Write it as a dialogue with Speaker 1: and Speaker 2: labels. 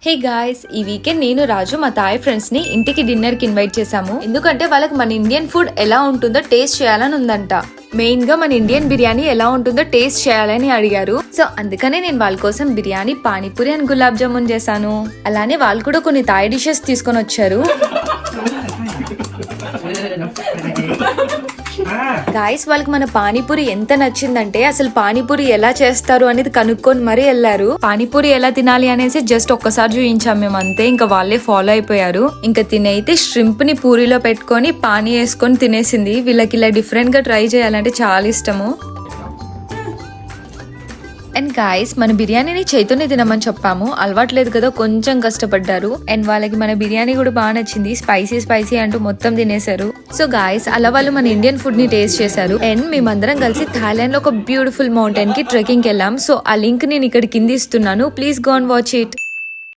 Speaker 1: Hey guys, ఈ weekend నేను రాజు మా థాయ్ ఫ్రెండ్స్ ని ఇంటికి డిన్నర్ కి ఇన్వైట్ చేశాము. ఎందుకంటే వాళ్ళకి మన ఇండియన్ ఫుడ్ ఎలా ఉంటుందో టేస్ట్ చేయాలని ఉందంట. మెయిన్ గా మన ఇండియన్ బిర్యానీ ఎలా ఉంటుందో టేస్ట్ చేయాలని అడిగారు. సో అందుకనే నేను వాళ్ళ కోసం బిర్యానీ, పానీపూరి అండ్ గులాబ్ జామున్ చేశాను. అలానే వాళ్ళు కూడా కొన్ని థాయ్ డిషెస్ తీసుకొని వచ్చారు. గాయస్, వాళ్ళకి మన పానీపూరి ఎంత నచ్చిందంటే అసలు పానీపూరి ఎలా చేస్తారు అనేది కనుక్కొని మరీ వెళ్ళారు. పానీపూరి ఎలా తినాలి అనేసి జస్ట్ ఒక్కసారి చూపించాం మేము, అంతే. ఇంకా వాళ్ళే ఫాలో అయిపోయారు. ఇంకా తినైతే ష్రింప్ ని పూరిలో పెట్టుకొని పానీ వేసుకొని తినేసింది. వీళ్ళకి ఇలా డిఫరెంట్ గా ట్రై చేయాలంటే చాలా ఇష్టము. అండ్ గాయస్, మన బిర్యానీని చేతోనే తినమని చెప్పాము. అలవాట్లేదు కదా, కొంచెం కష్టపడ్డారు. అండ్ వాళ్ళకి మన బిర్యానీ కూడా బాగా నచ్చింది. స్పైసీ అంటూ మొత్తం తినేశారు. సో గాయస్, అలా వాళ్ళు మన ఇండియన్ ఫుడ్ ని టేస్ట్ చేశారు. అండ్ మేమందరం కలిసి థాయిలాండ్ లో ఒక బ్యూటిఫుల్ మౌంటైన్ కి ట్రెక్కింగ్ వెళ్ళాం. సో ఆ లింక్ నేను ఇక్కడ కింద ఇస్తున్నాను. Please go and watch it.